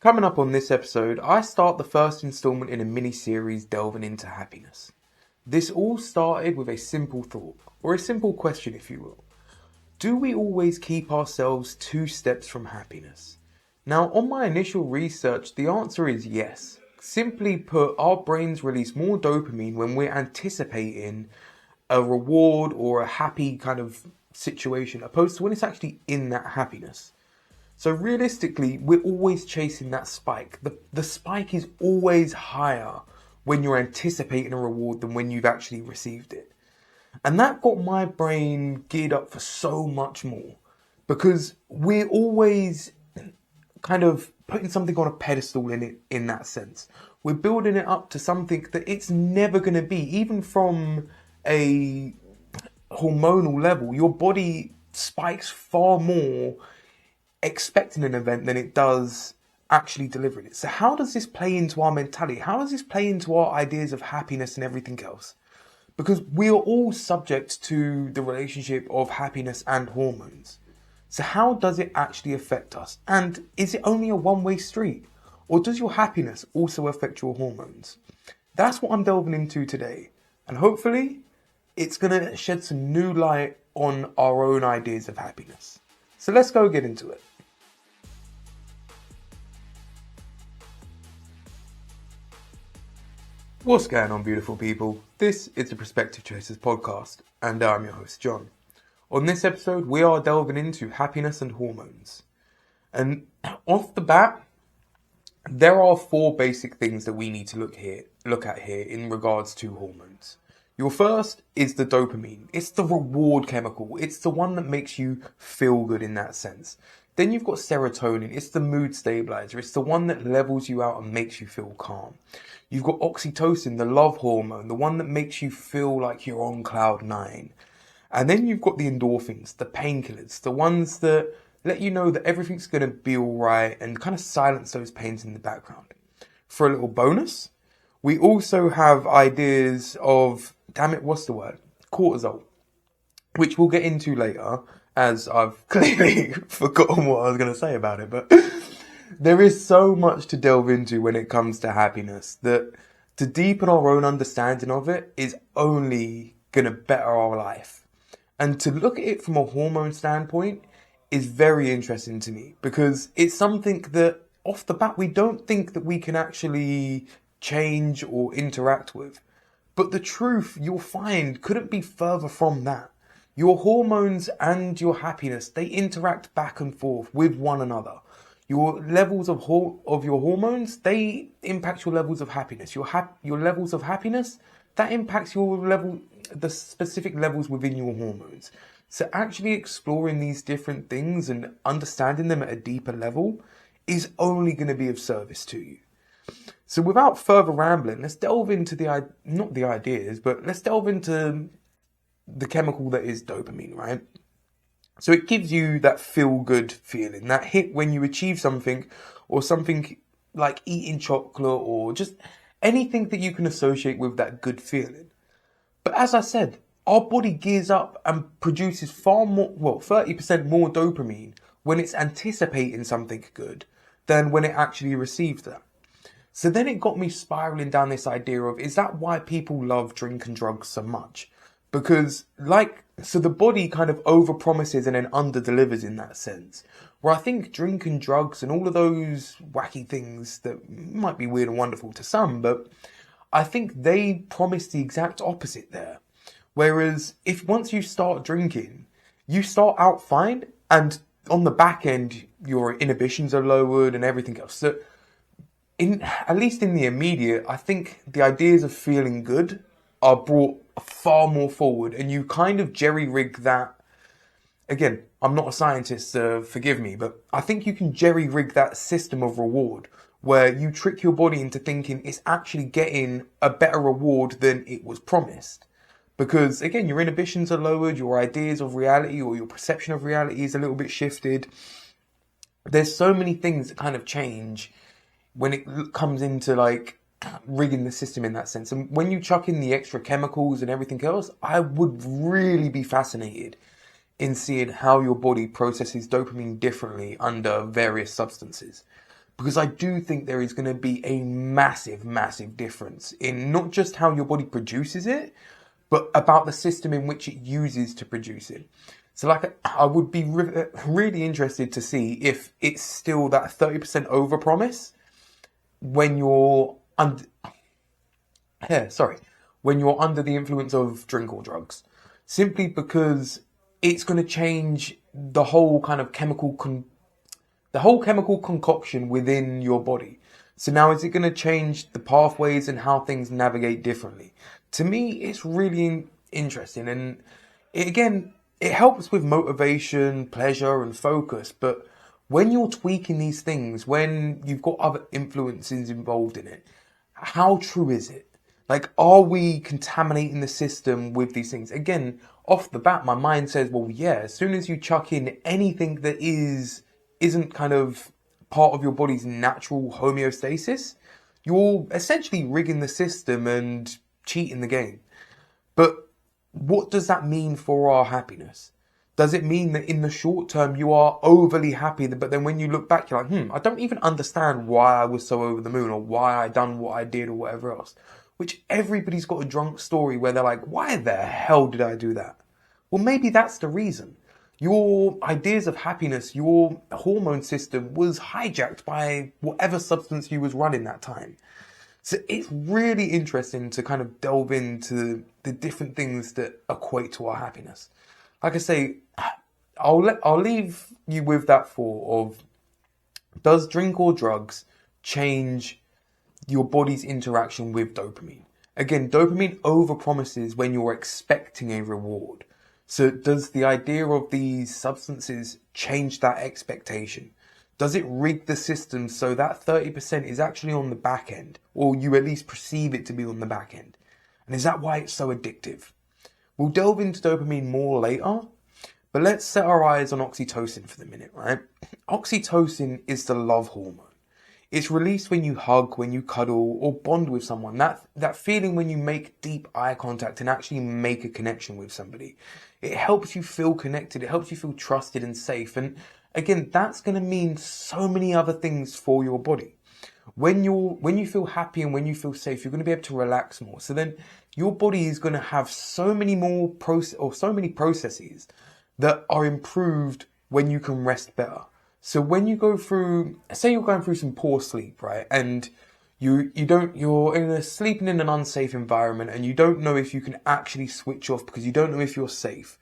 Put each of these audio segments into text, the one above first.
Coming up on this episode, I start the first installment in a mini-series delving into happiness. This all started with a simple thought, or a simple question if you will. Do we always keep ourselves 2 steps from happiness? Now, on my initial research, the answer is yes. Simply put, our brains release more dopamine when we're anticipating a reward or a happy kind of situation, opposed to when it's actually in that happiness. So realistically, we're always chasing that spike. The spike is always higher when you're anticipating a reward than when you've actually received it. And that got my brain geared up for so much more, because we're always kind of putting something on a pedestal in that sense. We're building it up to something that it's never going to be, even from a hormonal level. Your body spikes far more expecting an event than it does actually delivering it. So how does this play into our mentality? How does this play into our ideas of happiness and everything else? Because we are all subject to the relationship of happiness and hormones. So how does it actually affect us? And is it only a one-way street? Or does your happiness also affect your hormones? That's what I'm delving into today. And hopefully, it's going to shed some new light on our own ideas of happiness. So let's go get into it. What's going on, beautiful people? This is the Perspective Chasers podcast, and I'm your host, John. On this episode, we are delving into happiness and hormones. And off the bat, there are 4 basic things that we need to look at here in regards to hormones. Your first is the dopamine. It's the reward chemical. It's the one that makes you feel good in that sense. Then you've got serotonin. It's the mood stabilizer. It's the one that levels you out and makes you feel calm. You've got oxytocin, the love hormone, the one that makes you feel like you're on cloud 9. And then you've got the endorphins, the painkillers, the ones that let you know that everything's going to be all right and kind of silence those pains in the background. For a little bonus, we also have ideas of, cortisol, which we'll get into later, as I've clearly forgotten what I was going to say about it. But there is so much to delve into when it comes to happiness that to deepen our own understanding of it is only going to better our life. And to look at it from a hormone standpoint is very interesting to me, because it's something that off the bat we don't think that we can actually change or interact with. But the truth, you'll find, couldn't be further from that. Your hormones and your happiness, they interact back and forth with one another. Your levels of your hormones, they impact your levels of happiness. Your levels of happiness, that impacts the specific levels within your hormones. So actually exploring these different things and understanding them at a deeper level is only going to be of service to you. So without further rambling, let's delve into let's delve into the chemical that is dopamine, right? So it gives you that feel-good feeling, that hit when you achieve something, or something like eating chocolate, or just anything that you can associate with that good feeling. But as I said, our body gears up and produces 30% more dopamine when it's anticipating something good than when it actually receives that. So then it got me spiraling down this idea of, is that why people love drink and drugs so much? Because the body kind of overpromises and then underdelivers in that sense. Where I think drink and drugs and all of those wacky things that might be weird and wonderful to some, but I think they promise the exact opposite there. Whereas if once you start drinking, you start out fine, and on the back end, your inhibitions are lowered and everything else. So at least in the immediate, I think the ideas of feeling good are brought far more forward, and you kind of jerry-rig that. Again, I'm not a scientist, so forgive me, but I think you can jerry-rig that system of reward where you trick your body into thinking it's actually getting a better reward than it was promised. Because, again, your inhibitions are lowered, your ideas of reality or your perception of reality is a little bit shifted. There's so many things that kind of change when it comes into rigging the system in that sense. And when you chuck in the extra chemicals and everything else, I would really be fascinated in seeing how your body processes dopamine differently under various substances. because I do think there is going to be a massive, massive difference in not just how your body produces it, but about the system in which it uses to produce it. So I would be really interested to see if it's still that 30% overpromise when you're when you're under the influence of drink or drugs, simply because it's going to change the whole kind of chemical concoction within your body. So now, is it going to change the pathways and how things navigate differently? To me, it's really interesting, and it helps with motivation, pleasure, and focus. But when you're tweaking these things, when you've got other influences involved in it, how true is it? Like, are we contaminating the system with these things? Again, off the bat, my mind says, well, yeah, as soon as you chuck in anything that isn't kind of part of your body's natural homeostasis, you're essentially rigging the system and cheating the game. But what does that mean for our happiness? Does it mean that in the short term you are overly happy, but then when you look back, you're like, I don't even understand why I was so over the moon, or why I done what I did, or whatever else? Which everybody's got a drunk story where they're like, why the hell did I do that? Well, maybe that's the reason. Your ideas of happiness, your hormone system was hijacked by whatever substance you was running that time. So it's really interesting to kind of delve into the different things that equate to our happiness. Like I say, I'll leave you with that thought of, does drink or drugs change your body's interaction with dopamine? Again, dopamine overpromises when you're expecting a reward. So does the idea of these substances change that expectation? Does it rig the system so that 30% is actually on the back end, or you at least perceive it to be on the back end? And is that why it's so addictive? We'll delve into dopamine more later, but let's set our eyes on oxytocin for the minute, right? Oxytocin is the love hormone. It's released when you hug, when you cuddle, or bond with someone. That feeling when you make deep eye contact and actually make a connection with somebody. It helps you feel connected. It helps you feel trusted and safe. And again, that's going to mean so many other things for your body. When you feel happy and when you feel safe, you're going to be able to relax more. So then your body is going to have so many more processes that are improved when you can rest better. So when you go through, say you're going through some poor sleep, right? And you're sleeping in an unsafe environment and you don't know if you can actually switch off because you don't know if you're safe.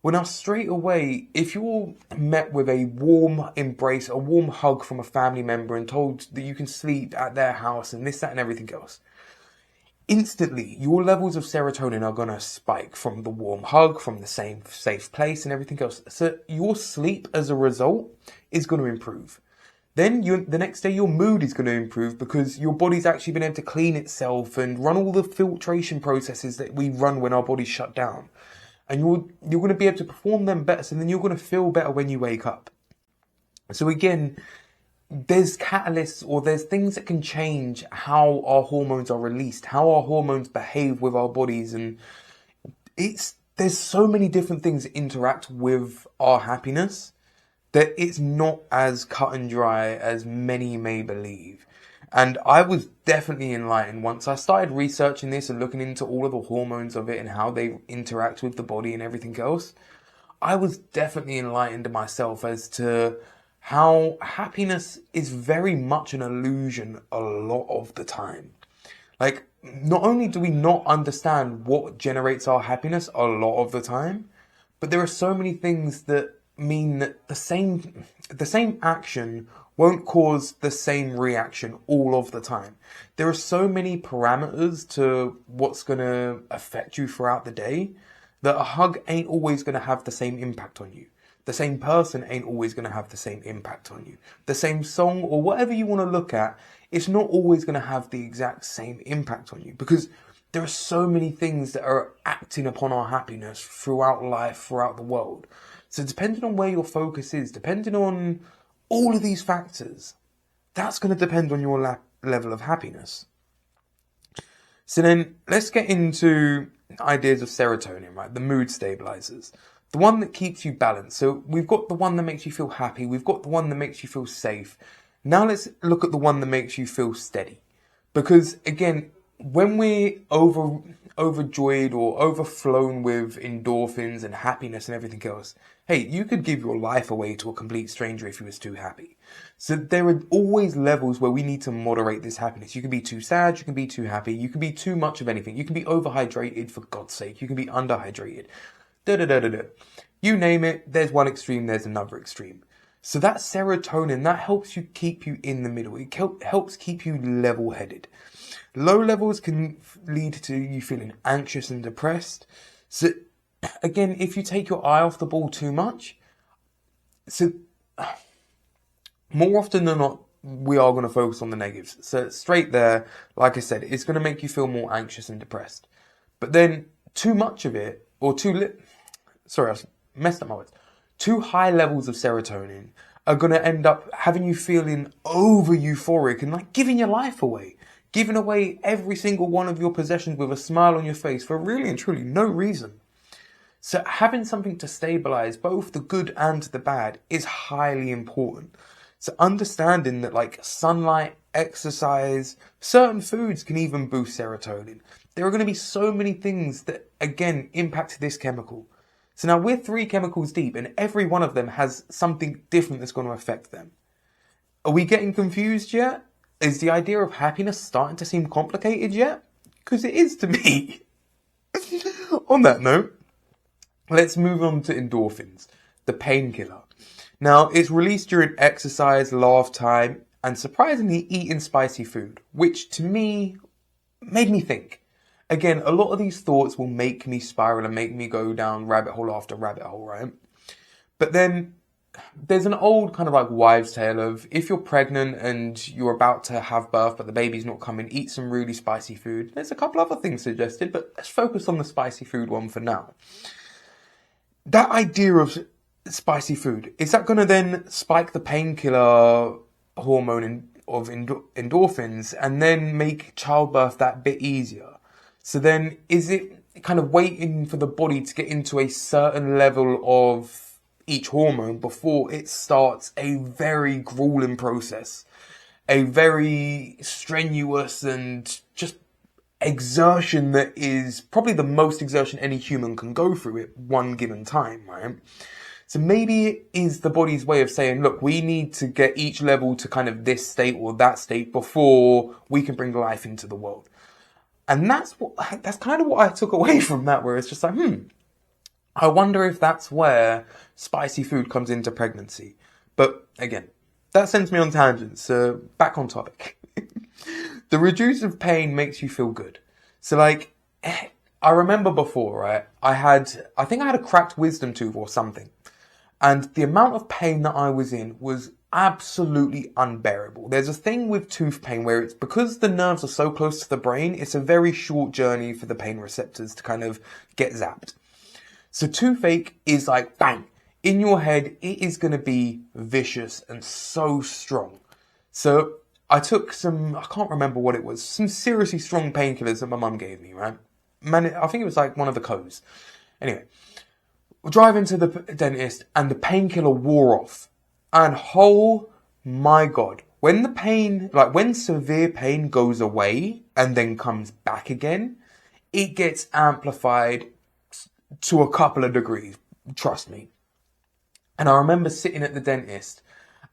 Well, now straight away, if you're met with a warm embrace, a warm hug from a family member and told that you can sleep at their house and this, that, and everything else, instantly your levels of serotonin are going to spike from the warm hug, from the same safe place and everything else. So your sleep as a result is going to improve. Then the next day your mood is going to improve because your body's actually been able to clean itself and run all the filtration processes that we run when our bodies shut down. And you're going to be able to perform them better, so then you're going to feel better when you wake up. So again, there's catalysts or there's things that can change how our hormones are released, how our hormones behave with our bodies, and there's so many different things that interact with our happiness that it's not as cut and dry as many may believe. And I was definitely enlightened once I started researching this and looking into all of the hormones of it and how they interact with the body and everything else. I was definitely enlightened myself as to how happiness is very much an illusion a lot of the time. Like, not only do we not understand what generates our happiness a lot of the time, but there are so many things that mean that the same action won't cause the same reaction all of the time. There are so many parameters to what's going to affect you throughout the day that a hug ain't always going to have the same impact on you. The same person ain't always going to have the same impact on you. The same song or whatever you want to look at, it's not always going to have the exact same impact on you, because there are so many things that are acting upon our happiness throughout life, throughout the world. So depending on where your focus is, depending on all of these factors, that's going to depend on your level of happiness. So then let's get into ideas of serotonin, right? The mood stabilizers. The one that keeps you balanced. So we've got the one that makes you feel happy. We've got the one that makes you feel safe. Now let's look at the one that makes you feel steady. Because again, when we're overjoyed or overflown with endorphins and happiness and everything else, hey, you could give your life away to a complete stranger if you was too happy. So there are always levels where we need to moderate this happiness. You can be too sad, you can be too happy, you can be too much of anything. You can be overhydrated, for God's sake. You can be underhydrated. You name it, there's one extreme, there's another extreme. So that serotonin, that helps you keep you in the middle. It helps keep you level-headed. Low levels can lead to you feeling anxious and depressed. So again, if you take your eye off the ball too much, so more often than not, we are going to focus on the negatives. So straight there, like I said, it's going to make you feel more anxious and depressed. But then too much of it, or I messed up my words. Too high levels of serotonin are going to end up having you feeling over euphoric and like giving your life away. Giving away every single one of your possessions with a smile on your face for really and truly no reason. So having something to stabilize both the good and the bad is highly important. So understanding that like sunlight, exercise, certain foods can even boost serotonin. There are going to be so many things that again impact this chemical. So now we're 3 chemicals deep and every one of them has something different that's going to affect them. Are we getting confused yet? Is the idea of happiness starting to seem complicated yet? Because it is to me. On that note, let's move on to endorphins, the painkiller. Now, it's released during exercise, laugh time, and surprisingly eating spicy food, which to me made me think. Again, a lot of these thoughts will make me spiral and make me go down rabbit hole after rabbit hole, right? But then there's an old kind of like wives' tale of if you're pregnant and you're about to have birth but the baby's not coming, eat some really spicy food. There's a couple other things suggested, but let's focus on the spicy food one for now. That idea of spicy food, is that going to then spike the painkiller hormone of endorphins and then make childbirth that bit easier? So then is it kind of waiting for the body to get into a certain level of each hormone before it starts a very grueling process, a very strenuous and just exertion that is probably the most exertion any human can go through at one given time, right? So maybe it is the body's way of saying, look, we need to get each level to kind of this state or that state before we can bring life into the world. And that's kind of what I took away from that, where it's just like, I wonder if that's where spicy food comes into pregnancy. But again, that sends me on tangents, so back on topic. The reduce of pain makes you feel good. So like, I remember before, right, I think I had a cracked wisdom tooth or something. And the amount of pain that I was in was absolutely unbearable. There's a thing with tooth pain where it's because the nerves are so close to the brain, it's a very short journey for the pain receptors to kind of get zapped. So toothache is like bang in your head. It is going to be vicious and so strong. So I took some, I can't remember what it was, some seriously strong painkillers that my mum gave me, right? Man, I think it was like one of the codes. Anyway, we're driving to the dentist and the painkiller wore off. And oh my God, when the pain, like when severe pain goes away and then comes back again, it gets amplified to a couple of degrees, trust me. And I remember sitting at the dentist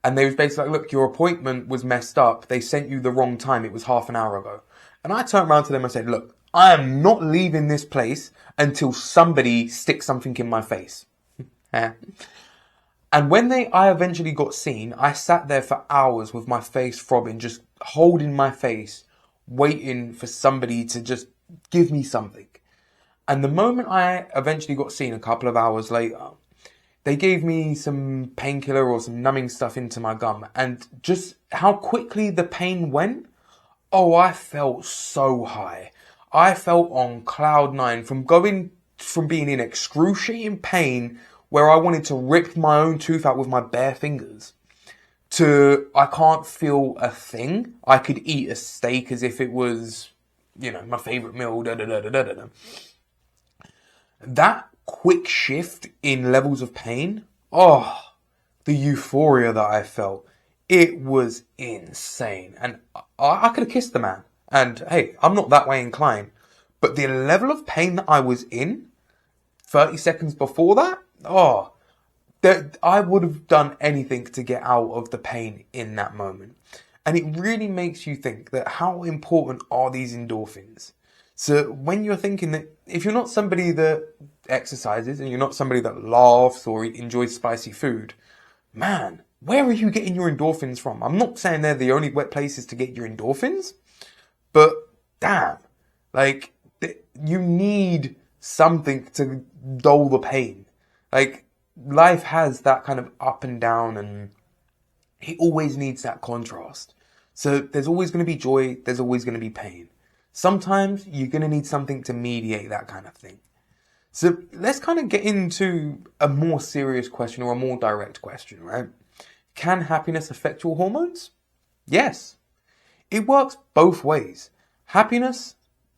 and they was basically like, look, your appointment was messed up. They sent you the wrong time. It was half an hour ago. And I turned around to them and said, look, I am not leaving this place until somebody sticks something in my face. And when I eventually got seen, I sat there for hours with my face throbbing, just holding my face, waiting for somebody to just give me something. And the moment I eventually got seen a couple of hours later, they gave me some painkiller or some numbing stuff into my gum. And just how quickly the pain went, oh, I felt so high. I felt on cloud 9 from being in excruciating pain where I wanted to rip my own tooth out with my bare fingers, to I can't feel a thing. I could eat a steak as if it was, my favorite meal, That quick shift in levels of pain, the euphoria that I felt, It was insane. And I could have kissed the man. And hey, I'm not that way inclined. But the level of pain that I was in 30 seconds before that, I would have done anything to get out of the pain in that moment. And it really makes you think that how important are these endorphins? So when you're thinking that if you're not somebody that exercises and you're not somebody that laughs or enjoys spicy food, man, where are you getting your endorphins from? I'm not saying they're the only places to get your endorphins, but damn, like you need something to dull the pain. Like life has that kind of up and down, and it always needs that contrast. So there's always going to be joy, there's always going to be pain. Sometimes you're going to need something to mediate that kind of thing. So let's kind of get into a more serious question or a more direct question, right? Can happiness affect your hormones? Yes. It works both ways. Happiness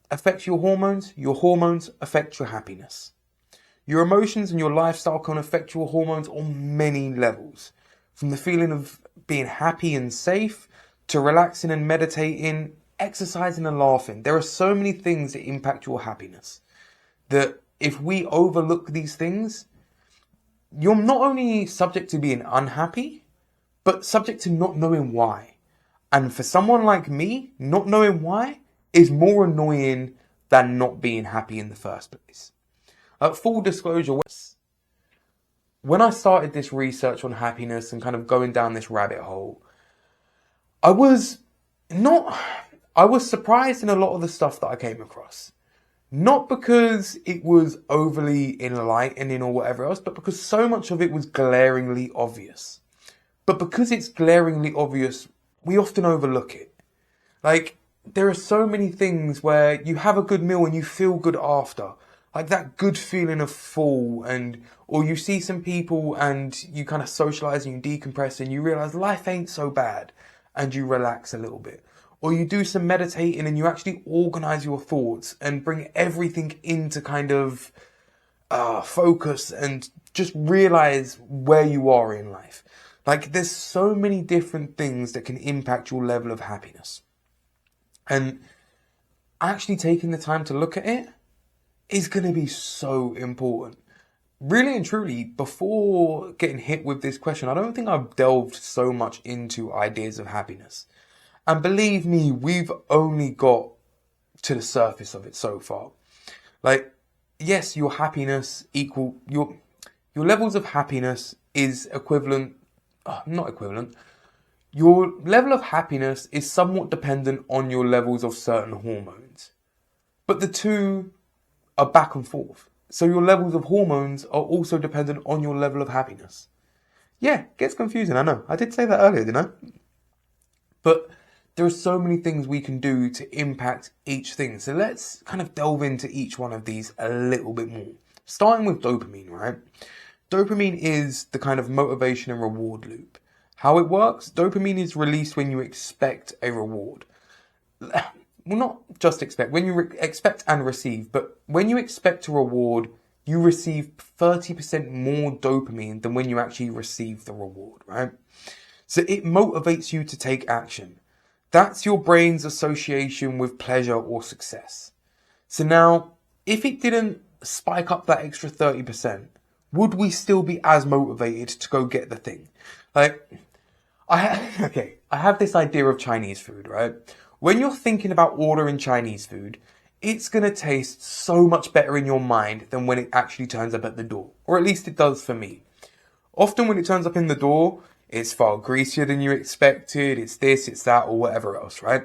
affects your hormones affect your happiness. Your emotions and your lifestyle can affect your hormones on many levels. From the feeling of being happy and safe, to relaxing and meditating, exercising and laughing. There are so many things that impact your happiness that if we overlook these things, you're not only subject to being unhappy, but subject to not knowing why. And for someone like me, not knowing why is more annoying than not being happy in the first place. Full disclosure, when I started this research on happiness and kind of going down this rabbit hole, I was surprised in a lot of the stuff that I came across. Not because it was overly enlightening or whatever else, but because so much of it was glaringly obvious. But because it's glaringly obvious, we often overlook it. Like, there are so many things where you have a good meal and you feel good after. Like that good feeling of full, or you see some people and you kind of socialize and you decompress and you realize life ain't so bad and you relax a little bit. Or you do some meditating and you actually organize your thoughts and bring everything into kind of focus and just realize where you are in life. Like there's so many different things that can impact your level of happiness. And actually taking the time to look at it is going to be so important. Really and truly, before getting hit with this question, I don't think I've delved so much into ideas of happiness. And believe me, we've only got to the surface of it so far. Like, yes, your happiness equal, your levels of happiness is equivalent, not equivalent. Your level of happiness is somewhat dependent on your levels of certain hormones. But the two are back and forth. So your levels of hormones are also dependent on your level of happiness. Yeah, it gets confusing, I know. I did say that earlier, didn't I? But there are so many things we can do to impact each thing. So let's kind of delve into each one of these a little bit more. Starting with dopamine, right? Dopamine is the kind of motivation and reward loop. How it works, dopamine is released when you expect a reward. Well, not just expect, when you expect and receive, but when you expect a reward, you receive 30% more dopamine than when you actually receive the reward, right? So it motivates you to take action. That's your brain's association with pleasure or success. So now, if it didn't spike up that extra 30%, would we still be as motivated to go get the thing? Like, I have this idea of Chinese food, right? When you're thinking about ordering Chinese food, it's going to taste so much better in your mind than when it actually turns up at the door. Or at least it does for me. Often when it turns up in the door, it's far greasier than you expected, it's this, it's that, or whatever else, right?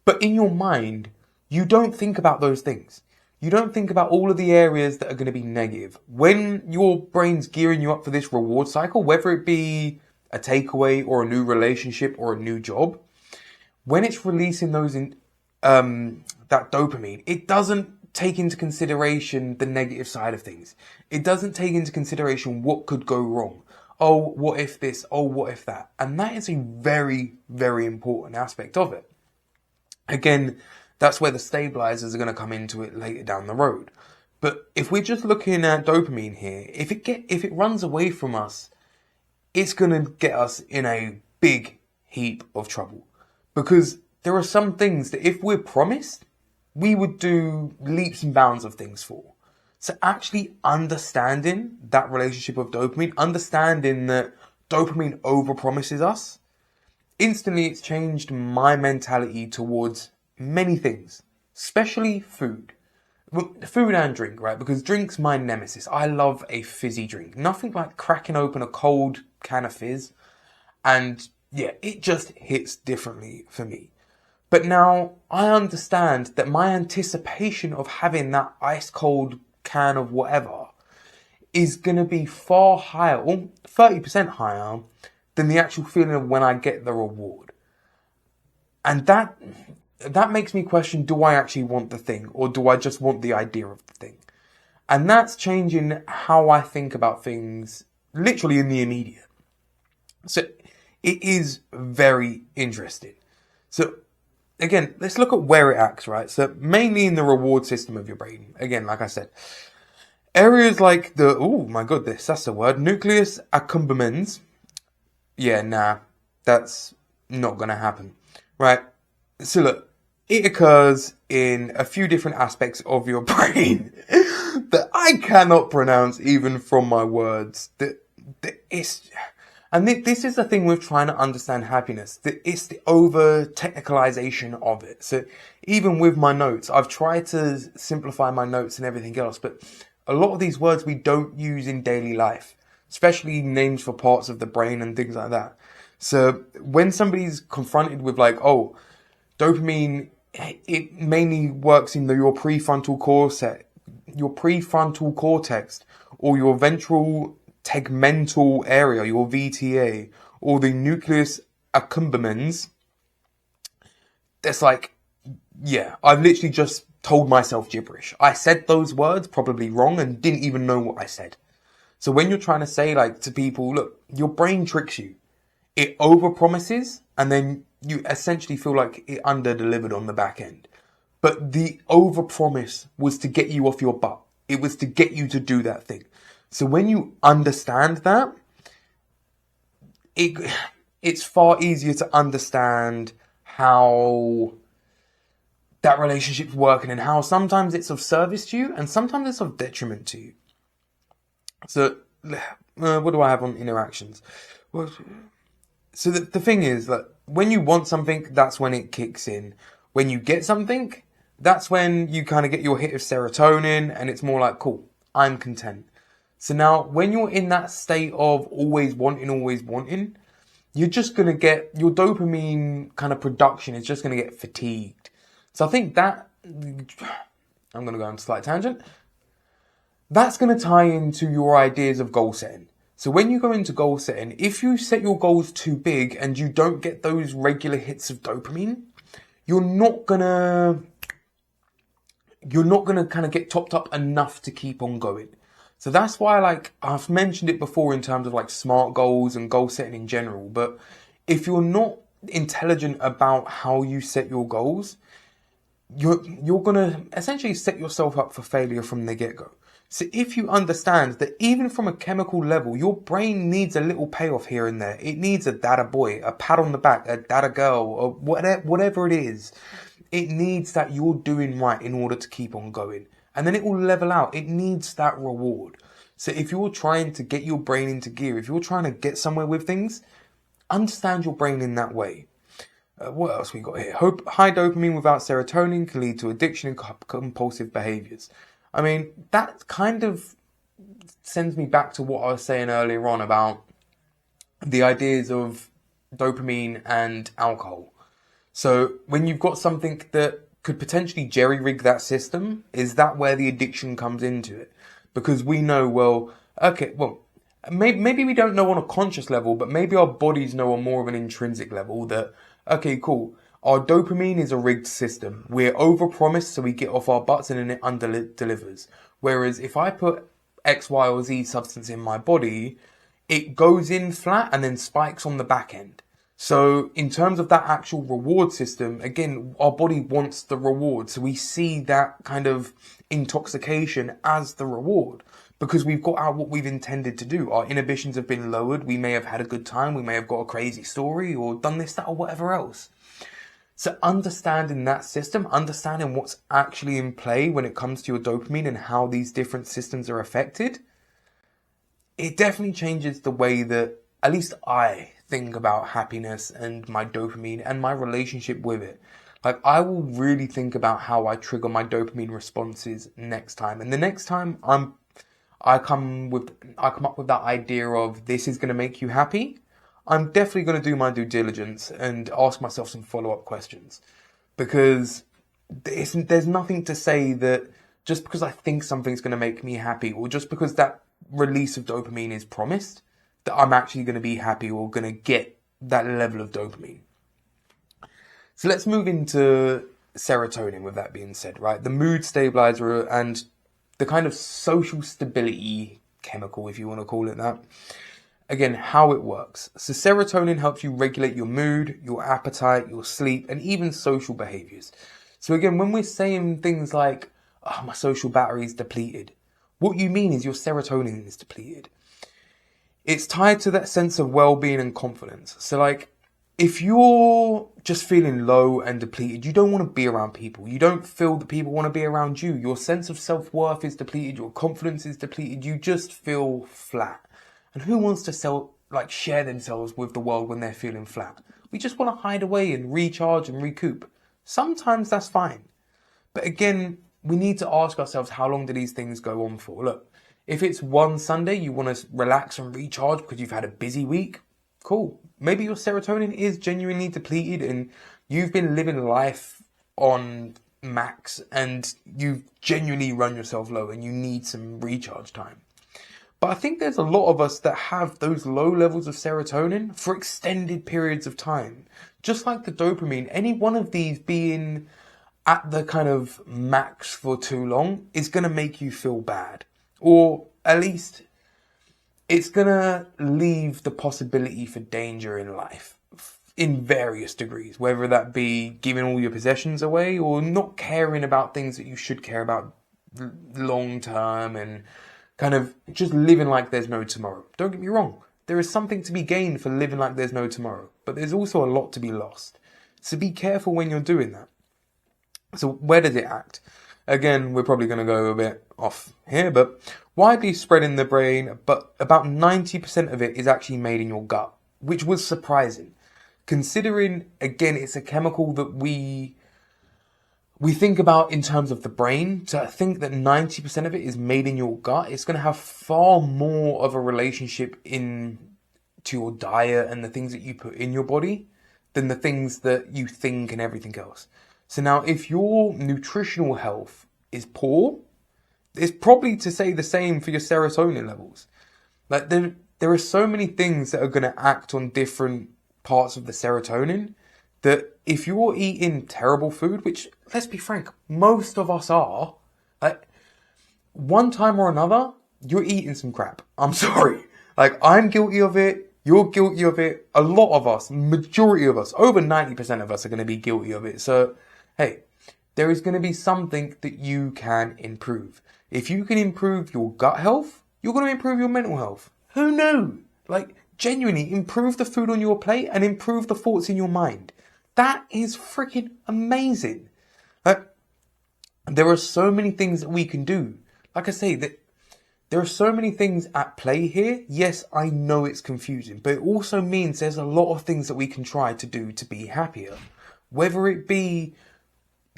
But in your mind, you don't think about those things. You don't think about all of the areas that are going to be negative. When your brain's gearing you up for this reward cycle, whether it be a takeaway or a new relationship or a new job, when it's releasing those that dopamine, it doesn't take into consideration the negative side of things. It doesn't take into consideration what could go wrong. Oh, what if this? Oh, what if that? And that is a very, very important aspect of it. Again, that's where the stabilizers are going to come into it later down the road. But if we're just looking at dopamine here, if it runs away from us, it's going to get us in a big heap of trouble. Because there are some things that if we're promised, we would do leaps and bounds of things for. So actually understanding that relationship of dopamine, understanding that dopamine overpromises us, instantly it's changed my mentality towards many things, especially food. Well, food and drink, right? Because drink's my nemesis. I love a fizzy drink. Nothing like cracking open a cold can of fizz. And yeah, it just hits differently for me. But now I understand that my anticipation of having that ice cold can of whatever is going to be far higher, or 30% higher, than the actual feeling of when I get the reward. And that makes me question, do I actually want the thing, or do I just want the idea of the thing? And that's changing how I think about things literally in the immediate. So it is very interesting. So again, let's look at where it acts, right? So mainly in the reward system of your brain. Again, like I said, areas like the, oh my goodness, that's the word, nucleus accumbens. Yeah, nah, that's not going to happen, right? So look, it occurs in a few different aspects of your brain that I cannot pronounce even from my words. This is the thing with trying to understand happiness. It's the over-technicalization of it. So even with my notes, I've tried to simplify my notes and everything else, but a lot of these words we don't use in daily life, especially names for parts of the brain and things like that. So when somebody's confronted with like, oh, dopamine, it mainly works in your prefrontal cortex, or your ventral tegmental area, your VTA, or the nucleus accumbens. That's like, yeah, I've literally just told myself gibberish. I said those words probably wrong and didn't even know what I said. So when you're trying to say like to people, look, your brain tricks you. It overpromises and then you essentially feel like it under-delivered on the back end. But the overpromise was to get you off your butt. It was to get you to do that thing. So when you understand that, it's far easier to understand how that relationship's working and how sometimes it's of service to you and sometimes it's of detriment to you. So what do I have on interactions? Well, so the thing is that when you want something, that's when it kicks in. When you get something, that's when you kind of get your hit of serotonin and it's more like, cool, I'm content. So now when you're in that state of always wanting, you're just going to get your dopamine kind of production is just going to get fatigued. So I think that, I'm going to go on a slight tangent. That's going to tie into your ideas of goal setting. So when you go into goal setting, if you set your goals too big and you don't get those regular hits of dopamine, you're not gonna kind of get topped up enough to keep on going. So that's why, like, I've mentioned it before in terms of like SMART goals and goal setting in general. But if you're not intelligent about how you set your goals, you're gonna essentially set yourself up for failure from the get-go. So if you understand that even from a chemical level, your brain needs a little payoff here and there. It needs a data boy, a pat on the back, a data girl, or whatever it is. It needs that you're doing right in order to keep on going. And then it will level out. It needs that reward. So if you're trying to get your brain into gear, if you're trying to get somewhere with things, understand your brain in that way. What else we got here? High dopamine without serotonin can lead to addiction and compulsive behaviors. I mean, that kind of sends me back to what I was saying earlier on about the ideas of dopamine and alcohol. So when you've got something that could potentially jerry-rig that system, is that where the addiction comes into it? Because we know, maybe we don't know on a conscious level, but maybe our bodies know on more of an intrinsic level that, okay, cool, our dopamine is a rigged system. We're overpromised, so we get off our butts and then it under-delivers. Whereas if I put X, Y, or Z substance in my body, it goes in flat and then spikes on the back end. So in terms of that actual reward system, again, our body wants the reward. So we see that kind of intoxication as the reward. because we've got out what we've intended to do. Our inhibitions have been lowered. We may have had a good time. We may have got a crazy story or done this, that, or whatever else. So understanding that system, understanding what's actually in play when it comes to your dopamine and how these different systems are affected, it definitely changes the way that at least I think about happiness and my dopamine and my relationship with it. Like, I will really think about how I trigger my dopamine responses next time. And the next time I come up with that idea of this is going to make you happy, I'm definitely going to do my due diligence and ask myself some follow-up questions. Because there's nothing to say that just because I think something's going to make me happy, or just because that release of dopamine is promised, that I'm actually going to be happy or going to get that level of dopamine. So let's move into serotonin with that being said, right? The mood stabilizer and the kind of social stability chemical, if you want to call it that. Again, how it works. So serotonin helps you regulate your mood, your appetite, your sleep, and even social behaviors. So again, when we're saying things like, oh, my social battery is depleted, what you mean is your serotonin is depleted. It's tied to that sense of well-being and confidence. So like, if you're just feeling low and depleted, you don't want to be around people. You don't feel that people want to be around you. Your sense of self-worth is depleted. Your confidence is depleted. You just feel flat. And who wants to share themselves with the world when they're feeling flat? We just want to hide away and recharge and recoup. Sometimes that's fine. But again, we need to ask ourselves, how long do these things go on for? Look, if it's one Sunday, you want to relax and recharge because you've had a busy week, cool. Maybe your serotonin is genuinely depleted and you've been living life on max and you've genuinely run yourself low and you need some recharge time. But I think there's a lot of us that have those low levels of serotonin for extended periods of time. Just like the dopamine, any one of these being at the kind of max for too long is going to make you feel bad. Or at least it's going to leave the possibility for danger in life in various degrees, whether that be giving all your possessions away or not caring about things that you should care about long term and kind of just living like there's no tomorrow. Don't get me wrong. There is something to be gained for living like there's no tomorrow, but there's also a lot to be lost. So be careful when you're doing that. So where does it act? Again, we're probably going to go a bit off here, but widely spread in the brain, but about 90% of it is actually made in your gut, which was surprising. Considering, again, it's a chemical that we think about in terms of the brain. To think that 90% of it is made in your gut, it's going to have far more of a relationship to your diet and the things that you put in your body than the things that you think and everything else. So now, if your nutritional health is poor, it's probably to say the same for your serotonin levels. Like there are so many things that are going to act on different parts of the serotonin that if you're eating terrible food, which, let's be frank, most of us are, like, one time or another, you're eating some crap. I'm sorry. Like, I'm guilty of it. You're guilty of it. A lot of us, majority of us, over 90% of us are going to be guilty of it. So, hey, there is going to be something that you can improve. If you can improve your gut health, you're going to improve your mental health. Who knew? Like, genuinely improve the food on your plate and improve the thoughts in your mind. That is freaking amazing. Like, there are so many things that we can do. Like I say, there are so many things at play here. Yes, I know it's confusing, but it also means there's a lot of things that we can try to do to be happier. Whether it be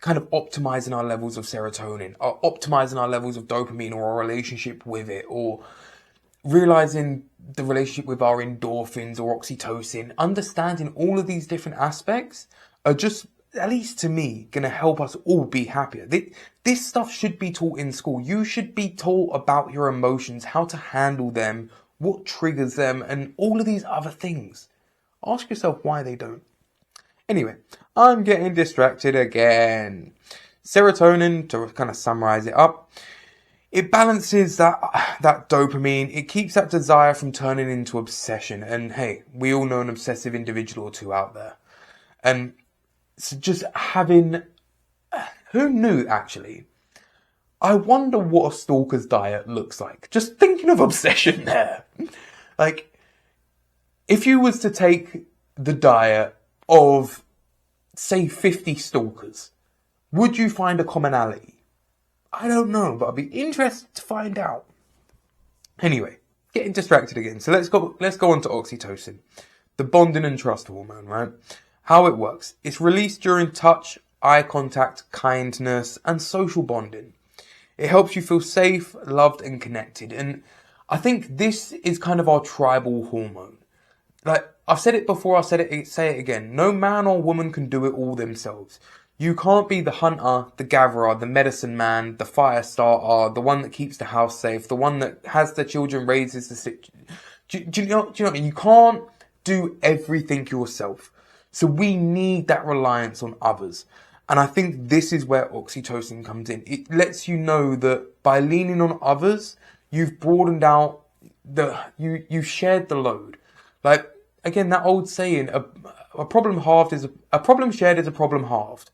kind of optimizing our levels of serotonin, or optimizing our levels of dopamine or our relationship with it, or realizing the relationship with our endorphins or oxytocin, understanding all of these different aspects are just, at least to me, going to help us all be happier. This stuff should be taught in school. You should be taught about your emotions, how to handle them, what triggers them, and all of these other things. Ask yourself why they don't. Anyway, I'm getting distracted again. Serotonin, to kind of summarize it up, it balances that dopamine. It keeps that desire from turning into obsession. And hey, we all know an obsessive individual or two out there. And so just having, who knew actually? I wonder what a stalker's diet looks like. Just thinking of obsession there. Like, if you was to take the diet of, say, 50 stalkers, would you find a commonality? I don't know, but I'd be interested to find out. Anyway, getting distracted again. So let's go on to oxytocin, the bonding and trust hormone, right? How it works. It's released during touch, eye contact, kindness, and social bonding. It helps you feel safe, loved, and connected. And I think this is kind of our tribal hormone. Like, I've said it before, I'll say it again. No man or woman can do it all themselves. You can't be the hunter, the gatherer, the medicine man, the fire starter, the one that keeps the house safe, the one that has the children, raises the sick. Do you know what I mean? You can't do everything yourself. So we need that reliance on others. And I think this is where oxytocin comes in. It lets you know that by leaning on others, you've broadened out you've shared the load. Like, again, that old saying, a problem shared is a problem halved.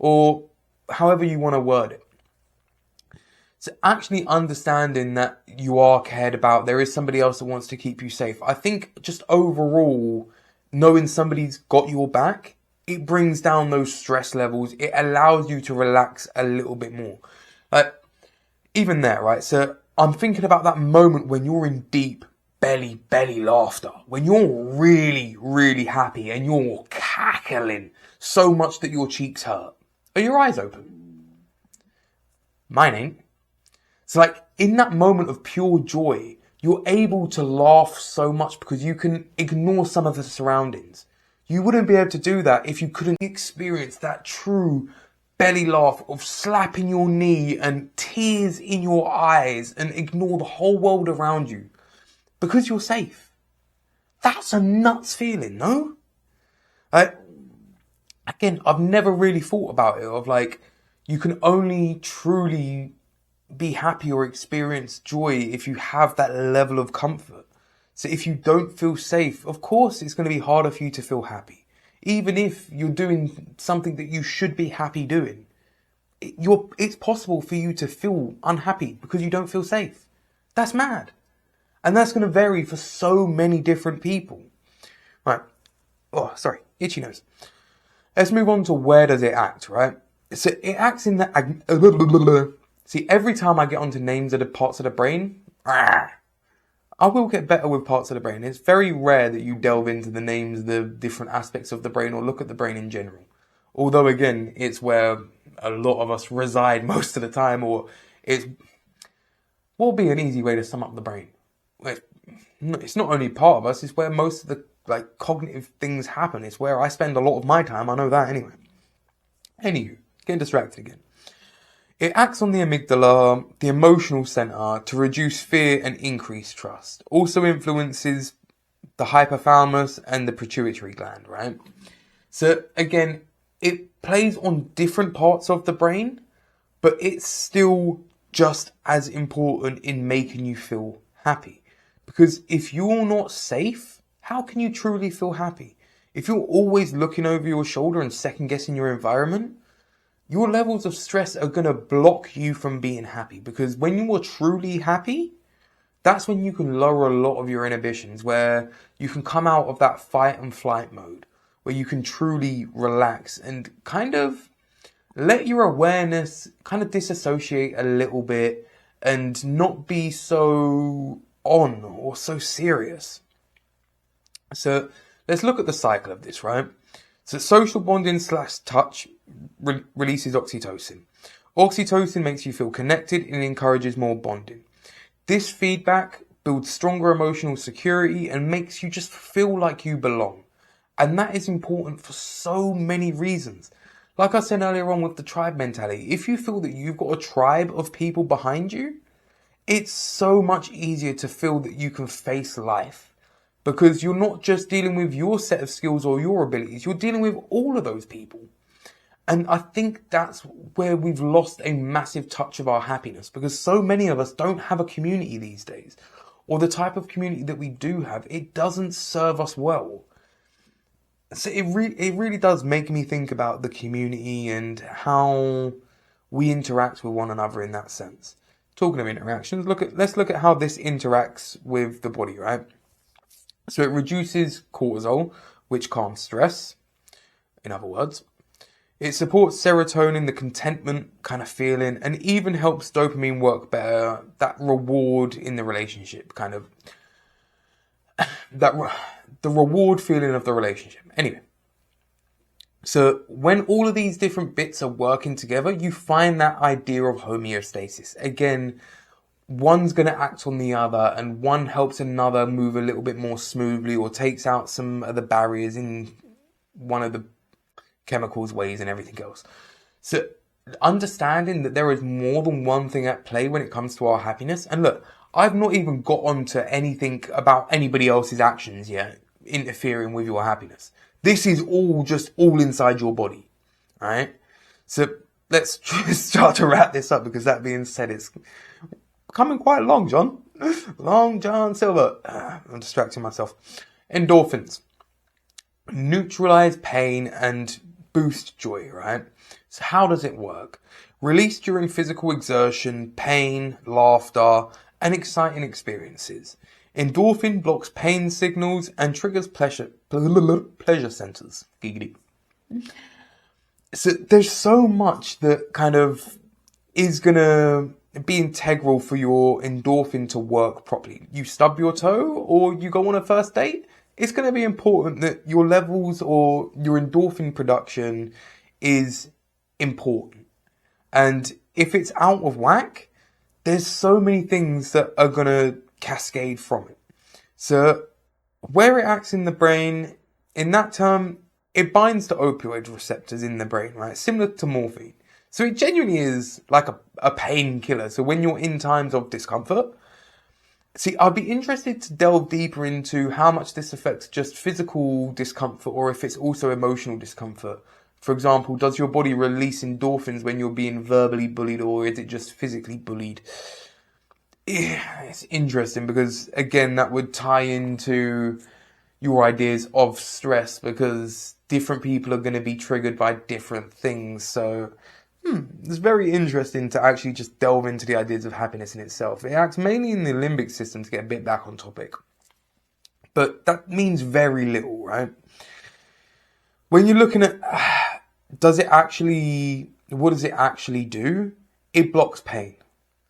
Or however you want to word it. So actually understanding that you are cared about, there is somebody else that wants to keep you safe. I think just overall, knowing somebody's got your back, it brings down those stress levels. It allows you to relax a little bit more. Like, even there, right? So I'm thinking about that moment when you're in deep belly laughter. When you're really, really happy and you're cackling so much that your cheeks hurt. Are your eyes open? Mine ain't. So like, in that moment of pure joy, you're able to laugh so much because you can ignore some of the surroundings. You wouldn't be able to do that if you couldn't experience that true belly laugh of slapping your knee and tears in your eyes and ignore the whole world around you because you're safe. That's a nuts feeling, no? Again, I've never really thought about it of like, you can only truly be happy or experience joy if you have that level of comfort. So if you don't feel safe, of course it's going to be harder for you to feel happy. Even if you're doing something that you should be happy doing, it's possible for you to feel unhappy because you don't feel safe. That's mad. And that's going to vary for so many different people. Right. Oh, sorry. Itchy nose. Let's move on to where does it act, right? So it acts in the... See, every time I get onto names of the parts of the brain, I will get better with parts of the brain. It's very rare that you delve into the names of the different aspects of the brain or look at the brain in general. Although, again, it's where a lot of us reside most of the time, or it's... What would be an easy way to sum up the brain? It's not only part of us, it's where most of the cognitive things happen. It's where I spend a lot of my time. I know that anyway. Anywho, getting distracted again. It acts on the amygdala, the emotional center, to reduce fear and increase trust. Also influences the hypothalamus and the pituitary gland, right? So again, it plays on different parts of the brain, but it's still just as important in making you feel happy. Because if you're not safe, how can you truly feel happy? If you're always looking over your shoulder and second guessing your environment, your levels of stress are going to block you from being happy. Because when you are truly happy, that's when you can lower a lot of your inhibitions, where you can come out of that fight and flight mode, where you can truly relax and kind of let your awareness kind of disassociate a little bit and not be so on or so serious. So let's look at the cycle of this, right? So social bonding / touch releases oxytocin. Oxytocin makes you feel connected and encourages more bonding. This feedback builds stronger emotional security and makes you just feel like you belong. And that is important for so many reasons. Like I said earlier on with the tribe mentality, if you feel that you've got a tribe of people behind you, it's so much easier to feel that you can face life. Because you're not just dealing with your set of skills or your abilities, you're dealing with all of those people. And I think that's where we've lost a massive touch of our happiness, because so many of us don't have a community these days. Or the type of community that we do have, it doesn't serve us well. So it really does make me think about the community and how we interact with one another in that sense. Talking of interactions, let's look at how this interacts with the body, right? So it reduces cortisol, which calms stress, in other words. It supports serotonin, the contentment kind of feeling, and even helps dopamine work better, that reward in the relationship, kind of, the reward feeling of the relationship. Anyway, so when all of these different bits are working together, you find that idea of homeostasis. Again, one's going to act on the other, and one helps another move a little bit more smoothly or takes out some of the barriers in one of the chemicals, ways, and everything else. So understanding that there is more than one thing at play when it comes to our happiness. And look, I've not even got onto anything about anybody else's actions yet interfering with your happiness. This is all inside your body, right? So let's just start to wrap this up, because that being said, it's coming quite long, John. Long John Silver. I'm distracting myself. Endorphins neutralize pain and boost joy, right? So how does it work? Released during physical exertion, pain, laughter, and exciting experiences. Endorphin blocks pain signals and triggers pleasure centers. Giggity. So there's so much that kind of is gonna be integral for your endorphin to work properly. You stub your toe or you go on a first date, it's going to be important that your levels or your endorphin production is important. And if it's out of whack, there's so many things that are going to cascade from it. So where it acts in the brain, in that term, it binds to opioid receptors in the brain, right? Similar to morphine. So it genuinely is like a painkiller. So when you're in times of discomfort, see, I'd be interested to delve deeper into how much this affects just physical discomfort or if it's also emotional discomfort. For example, does your body release endorphins when you're being verbally bullied, or is it just physically bullied? It's interesting because, again, that would tie into your ideas of stress, because different people are going to be triggered by different things. So it's very interesting to actually just delve into the ideas of happiness in itself. It acts mainly in the limbic system, to get a bit back on topic. But that means very little, right? When you're looking at, what does it actually do? It blocks pain.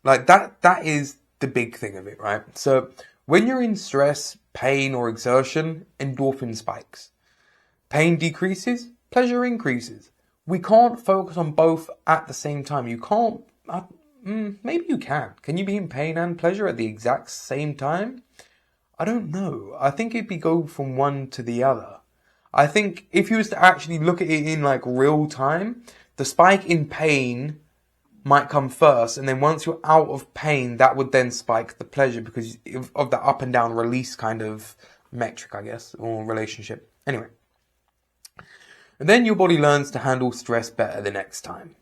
Like that is the big thing of it, right? So when you're in stress, pain, or exertion, endorphin spikes. Pain decreases, pleasure increases. We can't focus on both at the same time. You can't, maybe you can. Can you be in pain and pleasure at the exact same time? I don't know. I think it'd be go from one to the other. I think if you was to actually look at it in like real time, the spike in pain might come first, and then once you're out of pain, that would then spike the pleasure because of the up and down release kind of metric, I guess, or relationship. Anyway. And then your body learns to handle stress better the next time.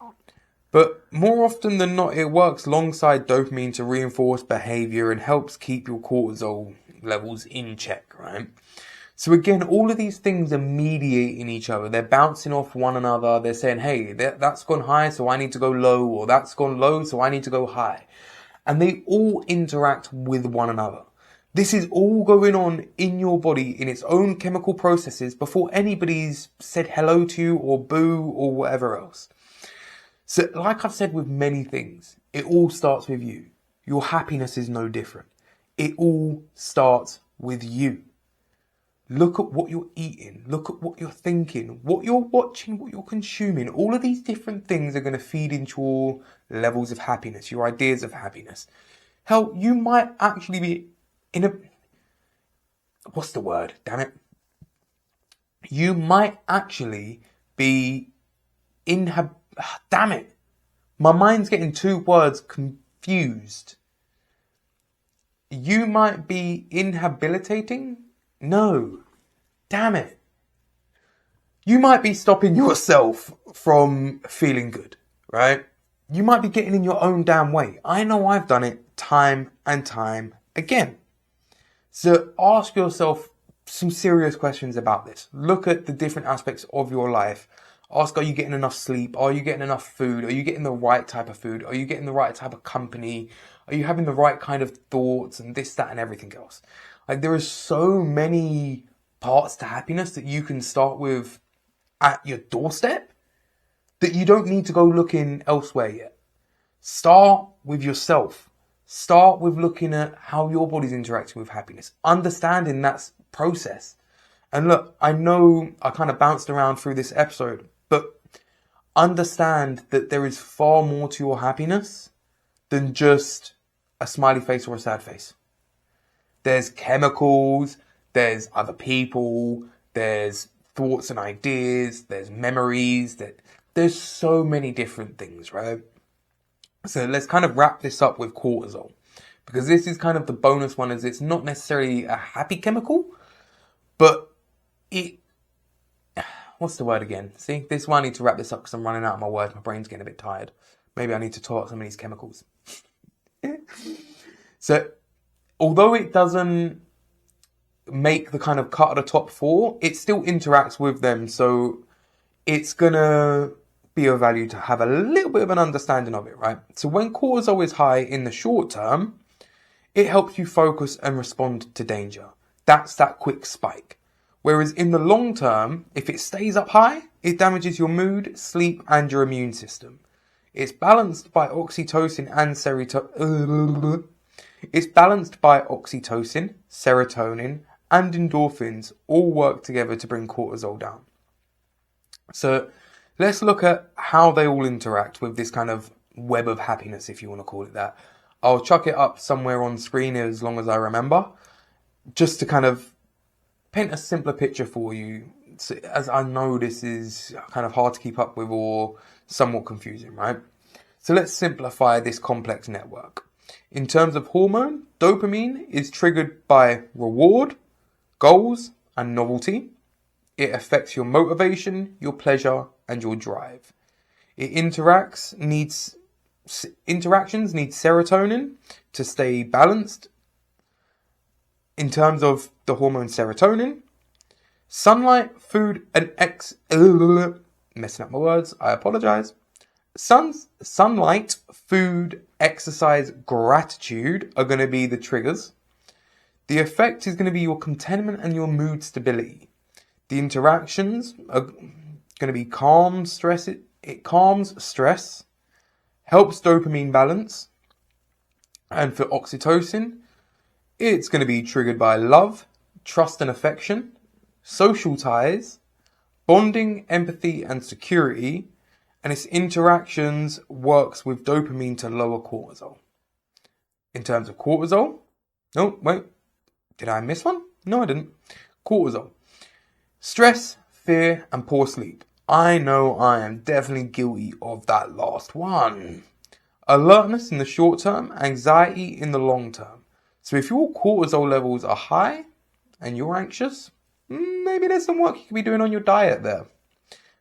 But more often than not, it works alongside dopamine to reinforce behavior and helps keep your cortisol levels in check, right? So again, all of these things are mediating each other. They're bouncing off one another. They're saying, hey, that's gone high, so I need to go low, or that's gone low, so I need to go high. And they all interact with one another. This is all going on in your body in its own chemical processes before anybody's said hello to you or boo or whatever else. So like I've said with many things, it all starts with you. Your happiness is no different. It all starts with you. Look at what you're eating. Look at what you're thinking, what you're watching, what you're consuming. All of these different things are going to feed into your levels of happiness, your ideas of happiness. Hell, you might actually be in a... What's the word? Damn it. You might actually be damn it. My mind's getting two words confused. You might be inhabilitating? No. Damn it. You might be stopping yourself from feeling good, right? You might be getting in your own damn way. I know I've done it time and time again. So ask yourself some serious questions about this. Look at the different aspects of your life. Ask, are you getting enough sleep? Are you getting enough food? Are you getting the right type of food? Are you getting the right type of company? Are you having the right kind of thoughts and this, that, and everything else? Like, there are so many parts to happiness that you can start with at your doorstep that you don't need to go looking elsewhere yet. Start with yourself. Start with looking at how your body's interacting with happiness, understanding that process. And look, I know I kind of bounced around through this episode, but understand that there is far more to your happiness than just a smiley face or a sad face. There's chemicals, there's other people, there's thoughts and ideas, there's memories, there's so many different things, right? So let's kind of wrap this up with cortisol, because this is kind of the bonus one, as it's not necessarily a happy chemical, but what's the word again? See, this one I need to wrap this up because I'm running out of my words. My brain's getting a bit tired. Maybe I need to talk some of these chemicals. So, although it doesn't make the kind of cut of the top 4, it still interacts with them. So, it's going to be of value to have a little bit of an understanding of it, right? So, when cortisol is high in the short term, it helps you focus and respond to danger. That's that quick spike. Whereas in the long term, if it stays up high, it damages your mood, sleep, and your immune system. It's balanced by oxytocin and serotonin. It's balanced by oxytocin, serotonin, and endorphins all work together to bring cortisol down. So let's look at how they all interact with this kind of web of happiness, if you want to call it that. I'll chuck it up somewhere on screen as long as I remember, just to kind of paint a simpler picture for you, as I know this is kind of hard to keep up with or somewhat confusing, right? So let's simplify this complex network. In terms of hormone, dopamine is triggered by reward, goals, and novelty. It affects your motivation, your pleasure, and your drive. Interactions need serotonin to stay balanced. In terms of the hormone serotonin, sunlight, food, and messing up my words, I apologize. Sunlight, food, exercise, gratitude are going to be the triggers. The effect is going to be your contentment and your mood stability. The interactions are going to be calm stress. It calms stress, helps dopamine balance, and for oxytocin, it's going to be triggered by love, trust and affection, social ties, bonding, empathy and security, and its interactions works with dopamine to lower cortisol. In terms of cortisol, oh wait, did I miss one? No, I didn't. Cortisol. Stress, fear and poor sleep. I know I am definitely guilty of that last one. Alertness in the short term, anxiety in the long term. So if your cortisol levels are high and you're anxious, maybe there's some work you could be doing on your diet there.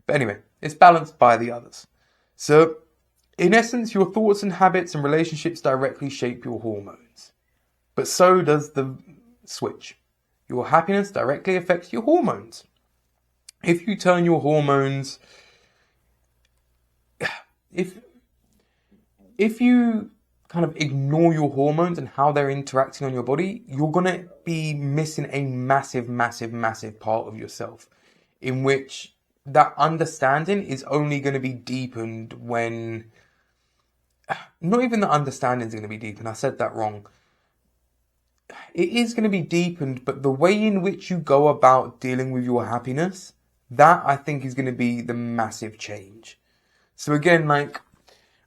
But anyway, it's balanced by the others. So in essence, your thoughts and habits and relationships directly shape your hormones. But so does the switch. Your happiness directly affects your hormones. If you turn your hormones, if you kind of ignore your hormones and how they're interacting on your body, you're going to be missing a massive, massive, massive part of yourself, in which that understanding is only going to be deepened when, not even the understanding is going to be deepened, I said that wrong. It is going to be deepened, but the way in which you go about dealing with your happiness, that I think is going to be the massive change. So again, like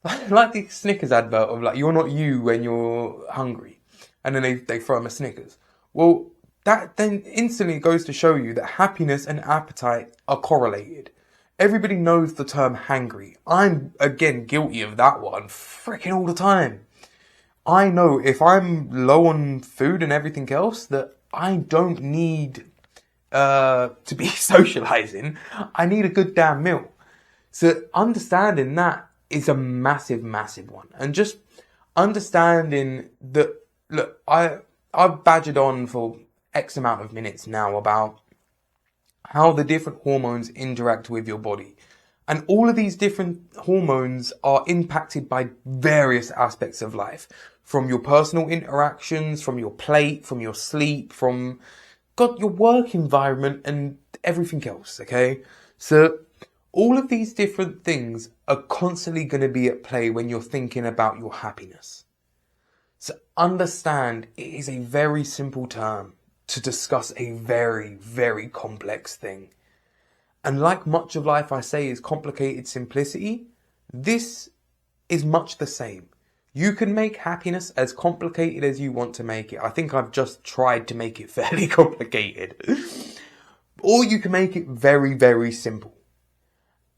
the Snickers advert of like, you're not you when you're hungry. And then they throw them a Snickers. Well, that then instantly goes to show you that happiness and appetite are correlated. Everybody knows the term hangry. I'm, again, guilty of that one freaking all the time. I know if I'm low on food and everything else, that I don't need to be socializing. I need a good damn meal. So understanding that is a massive, massive one. And just understanding that, look, I've badgered on for X amount of minutes now about how the different hormones interact with your body. And all of these different hormones are impacted by various aspects of life, from your personal interactions, from your plate, from your sleep, from your work environment and everything else, okay? So all of these different things are constantly going to be at play when you're thinking about your happiness. So understand it is a very simple term to discuss a very, very complex thing. And like much of life I say is complicated simplicity, this is much the same. You can make happiness as complicated as you want to make it. I think I've just tried to make it fairly complicated. Or you can make it very, very simple.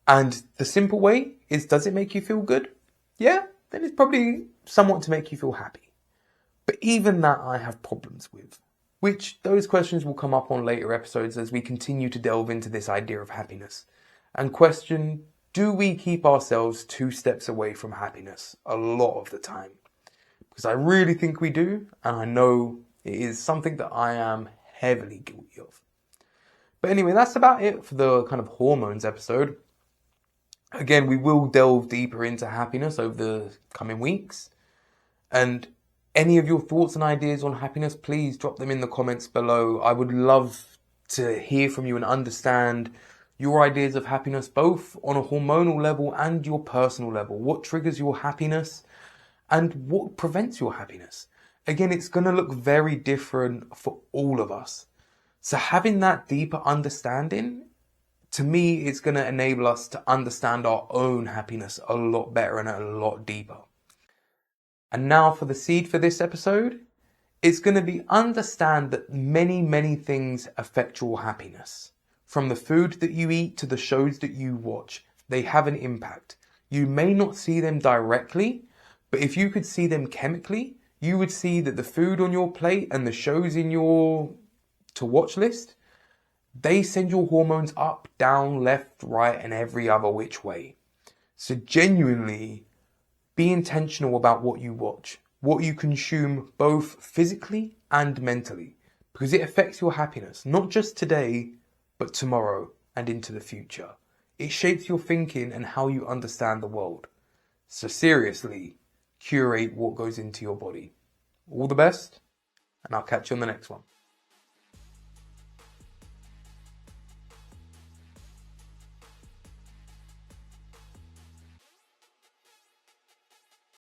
And the simple way is, does it make you feel good? Yeah, then it's probably somewhat to make you feel happy. But even that I have problems with. Which those questions will come up on later episodes as we continue to delve into this idea of happiness. And question, do we keep ourselves 2 steps away from happiness a lot of the time? Because I really think we do, and I know it is something that I am heavily guilty of. But anyway, that's about it for the kind of hormones episode. Again, we will delve deeper into happiness over the coming weeks. And any of your thoughts and ideas on happiness, please drop them in the comments below. I would love to hear from you and understand your ideas of happiness, both on a hormonal level and your personal level. What triggers your happiness and what prevents your happiness? Again, it's going to look very different for all of us. So having that deeper understanding, to me, it's going to enable us to understand our own happiness a lot better and a lot deeper. And now for the seed for this episode, it's going to be understand that many, many things affect your happiness. From the food that you eat to the shows that you watch, they have an impact. You may not see them directly, but if you could see them chemically, you would see that the food on your plate and the shows in your to-watch list, they send your hormones up, down, left, right, and every other which way. So genuinely, be intentional about what you watch, what you consume both physically and mentally, because it affects your happiness, not just today, but tomorrow and into the future. It shapes your thinking and how you understand the world. So seriously, curate what goes into your body. All the best, and I'll catch you on the next one.